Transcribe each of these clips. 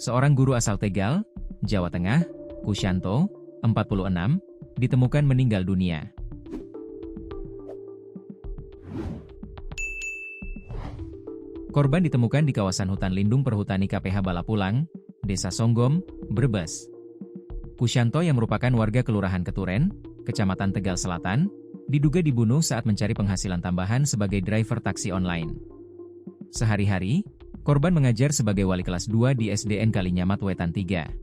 Seorang guru asal Tegal, Jawa Tengah, Kusyanto, 46, ditemukan meninggal dunia. Korban ditemukan di kawasan hutan lindung perhutani KPH Balapulang, Desa Songgom, Brebes. Kusyanto yang merupakan warga Kelurahan Keturen, Kecamatan Tegal Selatan, diduga dibunuh saat mencari penghasilan tambahan sebagai driver taksi online. Sehari-hari, korban mengajar sebagai wali kelas 2 di SDN Kalinyamat Wetan 3.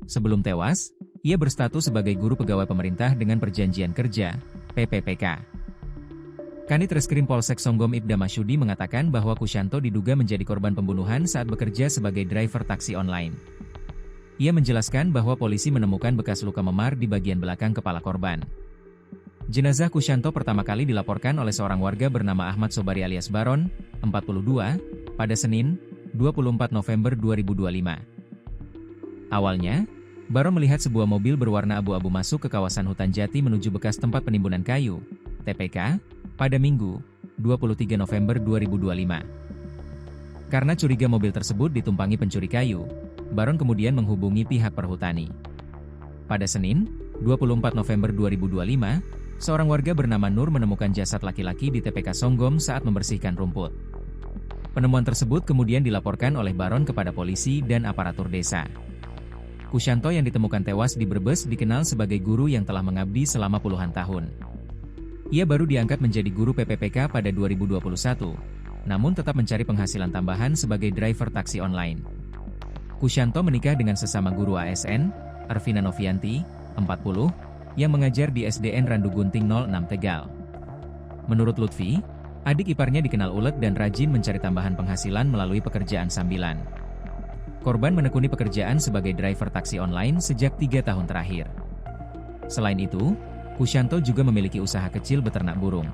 Sebelum tewas, ia berstatus sebagai guru pegawai pemerintah dengan perjanjian kerja, PPPK. Kanit Reskrim Polsek Songgom Ibda Masyudi mengatakan bahwa Kusyanto diduga menjadi korban pembunuhan saat bekerja sebagai driver taksi online. Ia menjelaskan bahwa polisi menemukan bekas luka memar di bagian belakang kepala korban. Jenazah Kusyanto pertama kali dilaporkan oleh seorang warga bernama Ahmad Sobari alias Baron, 42, pada Senin, 24 November 2025. Awalnya, Baron melihat sebuah mobil berwarna abu-abu masuk ke kawasan hutan jati menuju bekas tempat penimbunan kayu, TPK, pada Minggu, 23 November 2025. Karena curiga mobil tersebut ditumpangi pencuri kayu, Baron kemudian menghubungi pihak perhutani. Pada Senin, 24 November 2025, seorang warga bernama Nur menemukan jasad laki-laki di TPK Songgom saat membersihkan rumput. Penemuan tersebut kemudian dilaporkan oleh Baron kepada polisi dan aparatur desa. Kusyanto yang ditemukan tewas di Brebes dikenal sebagai guru yang telah mengabdi selama puluhan tahun. Ia baru diangkat menjadi guru PPPK pada 2021, namun tetap mencari penghasilan tambahan sebagai driver taksi online. Kusyanto menikah dengan sesama guru ASN, Arvina Novianti, 40, yang mengajar di SDN Randu Gunting 06 Tegal. Menurut Lutfi, adik iparnya dikenal ulet dan rajin mencari tambahan penghasilan melalui pekerjaan sambilan. Korban menekuni pekerjaan sebagai driver taksi online sejak 3 tahun terakhir. Selain itu, Kusyanto juga memiliki usaha kecil beternak burung.